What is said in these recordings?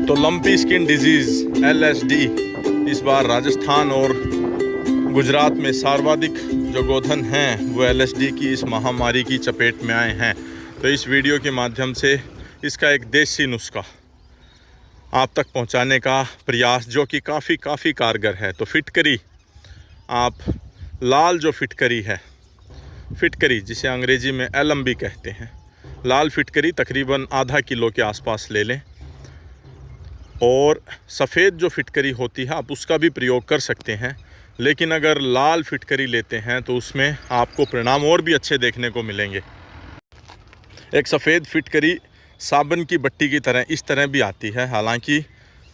तो lumpy skin disease LSD इस बार राजस्थान और गुजरात में सर्वाधिक जो गोधन हैं वो LSD की इस महामारी की चपेट में आए हैं। तो इस वीडियो के माध्यम से इसका एक देसी नुस्खा आप तक पहुंचाने का प्रयास जो कि काफ़ी कारगर है। तो फिटकरी, आप लाल जो फिटकरी है, फिटकरी जिसे अंग्रेजी में एलम भी कहते हैं, लाल फिटकरी तकरीबन आधा किलो के आसपास ले लें। और सफ़ेद जो फिटकरी होती है आप उसका भी प्रयोग कर सकते हैं, लेकिन अगर लाल फिटकरी लेते हैं तो उसमें आपको परिणाम और भी अच्छे देखने को मिलेंगे। एक सफ़ेद फिटकरी साबुन की बट्टी की तरह इस तरह भी आती है, हालांकि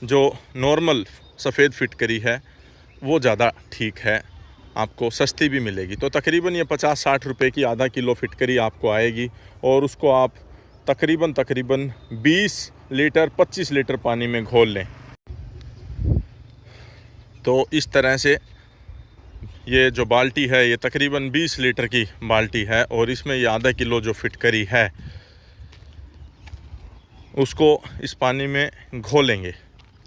जो नॉर्मल सफ़ेद फिटकरी है वो ज़्यादा ठीक है, आपको सस्ती भी मिलेगी। तो तकरीबन ये 50-60 रुपए की आधा किलो फिटकरी आपको आएगी और उसको आप तकरीबन 20 लीटर 25 लीटर पानी में घोल लें। तो इस तरह से ये जो बाल्टी है ये तकरीबन 20 लीटर की बाल्टी है और इसमें ये आधा किलो जो फिटकरी है उसको इस पानी में घोलेंगे।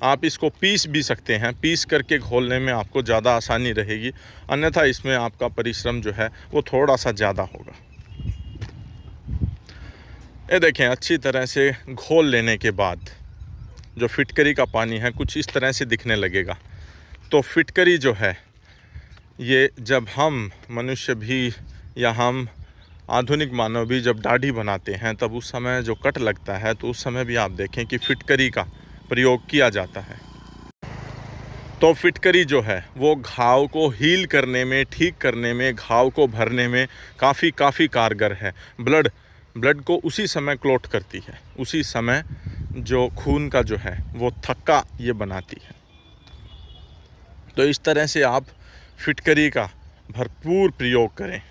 आप इसको पीस भी सकते हैं, पीस करके घोलने में आपको ज़्यादा आसानी रहेगी, अन्यथा इसमें आपका परिश्रम जो है वो थोड़ा सा ज़्यादा होगा। ये देखें, अच्छी तरह से घोल लेने के बाद जो फिटकरी का पानी है कुछ इस तरह से दिखने लगेगा। तो फिटकरी जो है ये जब हम मनुष्य भी या हम आधुनिक मानव भी जब दाढ़ी बनाते हैं तब उस समय जो कट लगता है तो उस समय भी आप देखें कि फिटकरी का प्रयोग किया जाता है। तो फिटकरी जो है वो घाव को हील करने में, ठीक करने में, घाव को भरने में काफ़ी कारगर है। ब्लड को उसी समय क्लॉट करती है, उसी समय जो खून का जो है वो थक्का ये बनाती है। तो इस तरह से आप फिटकरी का भरपूर प्रयोग करें।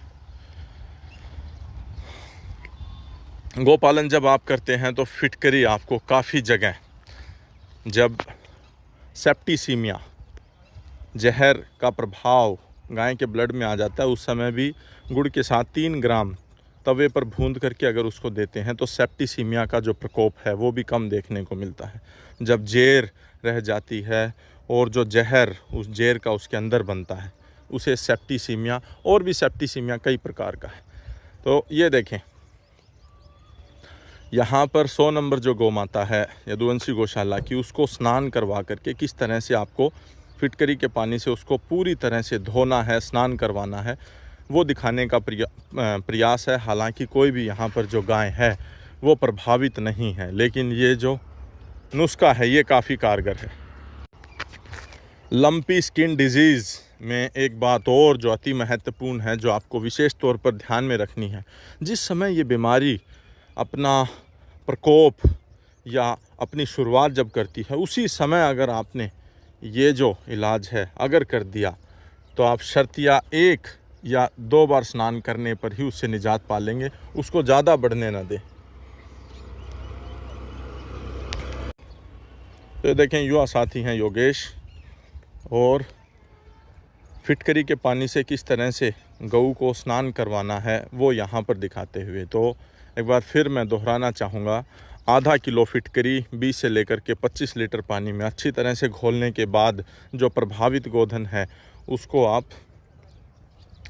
गोपालन जब आप करते हैं तो फिटकरी आपको काफ़ी जगह, जब सेप्टिसीमिया जहर का प्रभाव गाय के ब्लड में आ जाता है उस समय भी गुड़ के साथ 3 ग्राम तवे पर भूंद करके अगर उसको देते हैं तो सेप्टिसीमिया का जो प्रकोप है वो भी कम देखने को मिलता है। जब जेर रह जाती है और जो जहर उस जेर का उसके अंदर बनता है उसे सेप्टिसीमिया, और भी सेप्टिसीमिया कई प्रकार का है। तो ये देखें, यहाँ पर 100 नंबर जो गौ माता है यदुवंशी गौशाला की, उसको स्नान करवा करके किस तरह से आपको फिटकरी के पानी से उसको पूरी तरह से धोना है, स्नान करवाना है, वो दिखाने का प्रयास है। हालांकि कोई भी यहाँ पर जो गाय है वो प्रभावित नहीं है, लेकिन ये जो नुस्खा है ये काफ़ी कारगर है। लंपी स्किन डिजीज़ में एक बात और जो अति महत्वपूर्ण है, जो आपको विशेष तौर पर ध्यान में रखनी है, जिस समय ये बीमारी अपना प्रकोप या अपनी शुरुआत जब करती है उसी समय अगर आपने ये जो इलाज है अगर कर दिया तो आप शर्तिया 1 या 2 बार स्नान करने पर ही उससे निजात पा लेंगे, उसको ज़्यादा बढ़ने ना दें। तो देखें, युवा साथी हैं योगेश, और फिटकरी के पानी से किस तरह से गऊ को स्नान करवाना है वो यहाँ पर दिखाते हुए। तो एक बार फिर मैं दोहराना चाहूँगा, आधा किलो फिटकरी 20 से लेकर के 25 लीटर पानी में अच्छी तरह से घोलने के बाद जो प्रभावित गोधन है उसको आप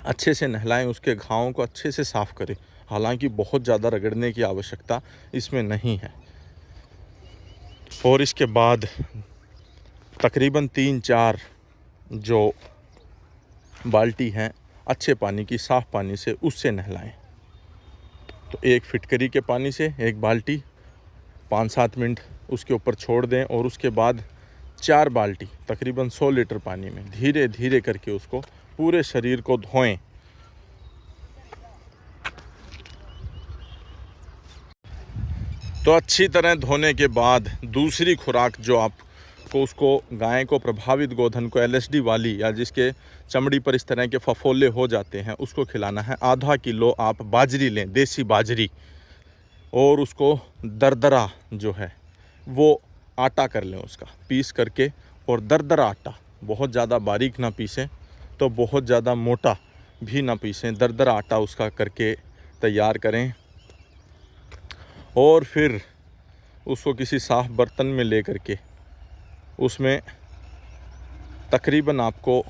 अच्छे से नहलाएं, उसके घावों को अच्छे से साफ़ करें। हालांकि बहुत ज़्यादा रगड़ने की आवश्यकता इसमें नहीं है। और इसके बाद तकरीबन 3-4 जो बाल्टी हैं अच्छे पानी की, साफ़ पानी से उससे नहलाएं। तो एक फिटकरी के पानी से एक बाल्टी 5-7 मिनट उसके ऊपर छोड़ दें और उसके बाद 4 बाल्टी तकरीबन 100 लीटर पानी में धीरे धीरे करके उसको पूरे शरीर को धोएं। तो अच्छी तरह धोने के बाद दूसरी खुराक जो आपको उसको गाय को प्रभावित गोधन को LSD वाली या जिसके चमड़ी पर इस तरह के फफोले हो जाते हैं उसको खिलाना है। आधा किलो आप बाजरी लें, देसी बाजरी, और उसको दरदरा जो है वो आटा कर लें, उसका पीस करके, और दरदरा आटा, बहुत ज़्यादा बारीक ना पीसें तो बहुत ज़्यादा मोटा भी ना पीसें, दरदरा आटा उसका करके तैयार करें। और फिर उसको किसी साफ बर्तन में ले करके उसमें तकरीबन आपको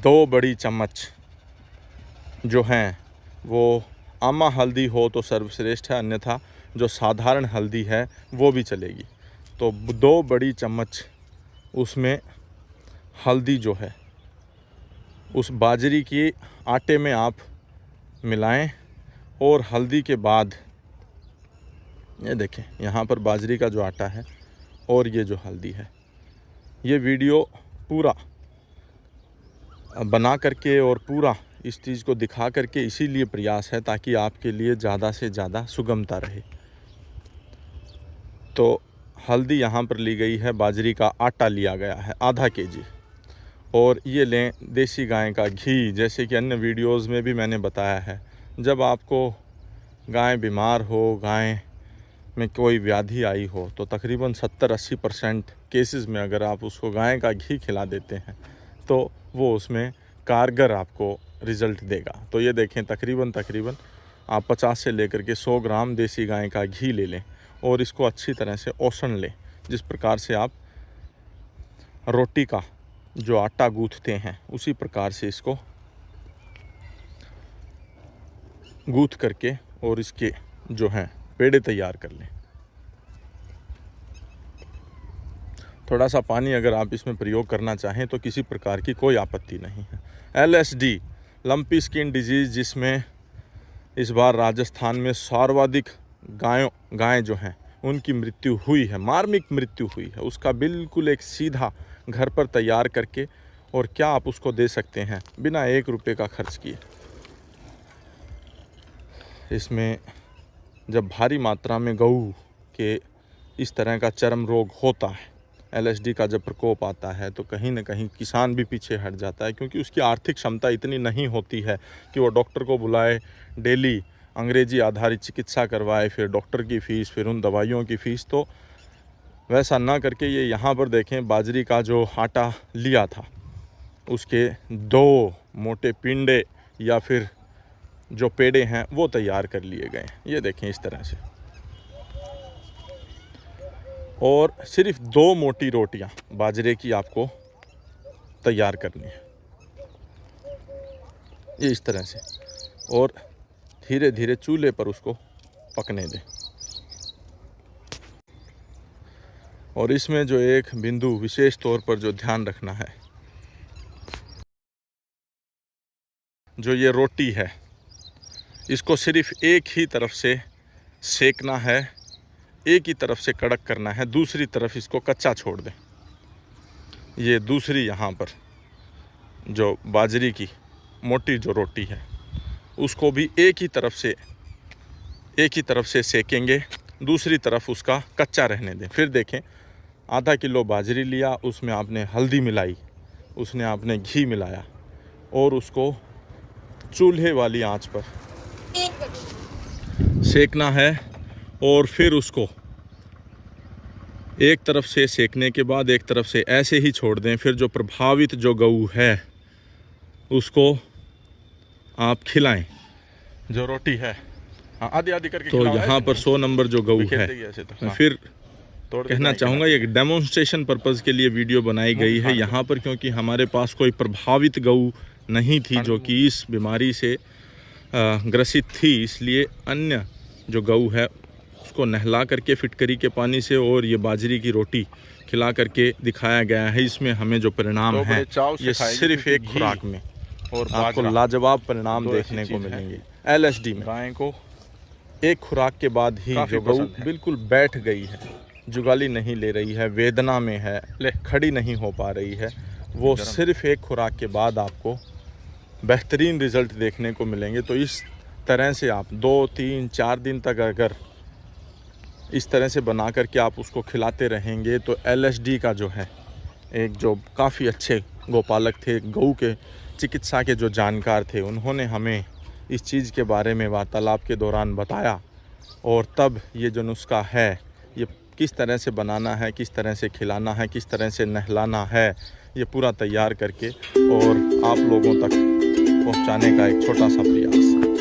2 बड़ी चम्मच जो हैं वो आमा हल्दी हो तो सर्वश्रेष्ठ है, अन्यथा जो साधारण हल्दी है वो भी चलेगी। तो 2 बड़ी चम्मच उसमें हल्दी जो है उस बाजरी के आटे में आप मिलाएं। और हल्दी के बाद ये देखें, यहाँ पर बाजरी का जो आटा है और ये जो हल्दी है, ये वीडियो पूरा बना करके और पूरा इस चीज़ को दिखा करके इसीलिए प्रयास है ताकि आपके लिए ज़्यादा से ज़्यादा सुगमता रहे। तो हल्दी यहाँ पर ली गई है, बाजरी का आटा लिया गया है आधा kg, और ये लें देसी गाय का घी। जैसे कि अन्य वीडियोस में भी मैंने बताया है, जब आपको गाय बीमार हो, गाय में कोई व्याधि आई हो, तो तकरीबन 70-80% केसेस में अगर आप उसको गाय का घी खिला देते हैं तो वो उसमें कारगर आपको रिज़ल्ट देगा। तो ये देखें, तकरीबन आप 50 से लेकर के 100 ग्राम देसी गाय का घी ले लें और इसको अच्छी तरह से औसन लें। जिस प्रकार से आप रोटी का जो आटा गूँथते हैं उसी प्रकार से इसको गूँथ करके और इसके जो हैं पेड़े तैयार कर लें। थोड़ा सा पानी अगर आप इसमें प्रयोग करना चाहें तो किसी प्रकार की कोई आपत्ति नहीं है। LSD लंपी स्किन डिजीज़, जिसमें इस बार राजस्थान में सर्वाधिक गायें जो हैं उनकी मृत्यु हुई है, मार्मिक मृत्यु हुई है, उसका बिल्कुल एक सीधा घर पर तैयार करके, और क्या आप उसको दे सकते हैं बिना 1 रुपये का खर्च किए। इसमें जब भारी मात्रा में गऊ के इस तरह का चर्म रोग होता है, LSD का जब प्रकोप आता है, तो कहीं ना कहीं किसान भी पीछे हट जाता है, क्योंकि उसकी आर्थिक क्षमता इतनी नहीं होती है कि वो डॉक्टर को बुलाए, डेली अंग्रेजी आधारित चिकित्सा करवाए, फिर डॉक्टर की फ़ीस, फिर उन दवाइयों की फ़ीस। तो वैसा ना करके ये यहाँ पर देखें, बाजरी का जो आटा लिया था उसके 2 मोटे पिंडे या फिर जो पेड़े हैं वो तैयार कर लिए गए। ये देखें इस तरह से, और सिर्फ 2 मोटी रोटियां बाजरे की आपको तैयार करनी है, ये इस तरह से, और धीरे धीरे चूल्हे पर उसको पकने दें। और इसमें जो एक बिंदु विशेष तौर पर जो ध्यान रखना है, जो ये रोटी है इसको सिर्फ एक ही तरफ से सेकना है, एक ही तरफ से कड़क करना है, दूसरी तरफ इसको कच्चा छोड़ दें। ये दूसरी यहाँ पर जो बाजरी की मोटी जो रोटी है उसको भी एक ही तरफ से सेकेंगे, दूसरी तरफ उसका कच्चा रहने दें। फिर देखें, आधा किलो बाजरी लिया, उसमें आपने हल्दी मिलाई, उसने आपने घी मिलाया और उसको चूल्हे वाली आंच पर सेकना है। और फिर उसको एक तरफ से सेकने के बाद एक तरफ से ऐसे ही छोड़ दें। फिर जो प्रभावित जो गऊ है उसको आप खिलाएं, जो रोटी है आधी आधी करके। तो यहाँ पर 100 नंबर जो गऊ है, मैं फिर कहना चाहूँगा ये डेमोन्स्ट्रेशन पर्पज़ के लिए वीडियो बनाई गई है यहाँ पर, क्योंकि हमारे पास कोई प्रभावित गऊ नहीं थी जो कि इस बीमारी से ग्रसित थी, इसलिए अन्य जो गऊ है उसको नहला करके फिटकरी के पानी से और ये बाजरी की रोटी खिला करके दिखाया गया है। इसमें हमें जो परिणाम है ये सिर्फ एक खुराक में और आपको लाजवाब परिणाम देखने को मिलेंगे। LSD में गाय को एक खुराक के बाद ही जो गऊ बिल्कुल बैठ गई है, जुगाली नहीं ले रही है, वेदना में है, खड़ी नहीं हो पा रही है, वो सिर्फ एक खुराक के बाद आपको बेहतरीन रिज़ल्ट देखने को मिलेंगे। तो इस तरह से आप 2, 3, 4 दिन तक अगर इस तरह से बना कर के आप उसको खिलाते रहेंगे तो LSD का जो है, एक जो काफ़ी अच्छे गौपालक थे, गऊ के चिकित्सा के जो जानकार थे, उन्होंने हमें इस चीज़ के बारे में वार्तालाप के दौरान बताया। और तब ये जो नुस्खा है ये किस तरह से बनाना है, किस तरह से खिलाना है, किस तरह से नहलाना है, ये पूरा तैयार करके और आप लोगों तक पहुंचाने का एक छोटा सा प्रयास।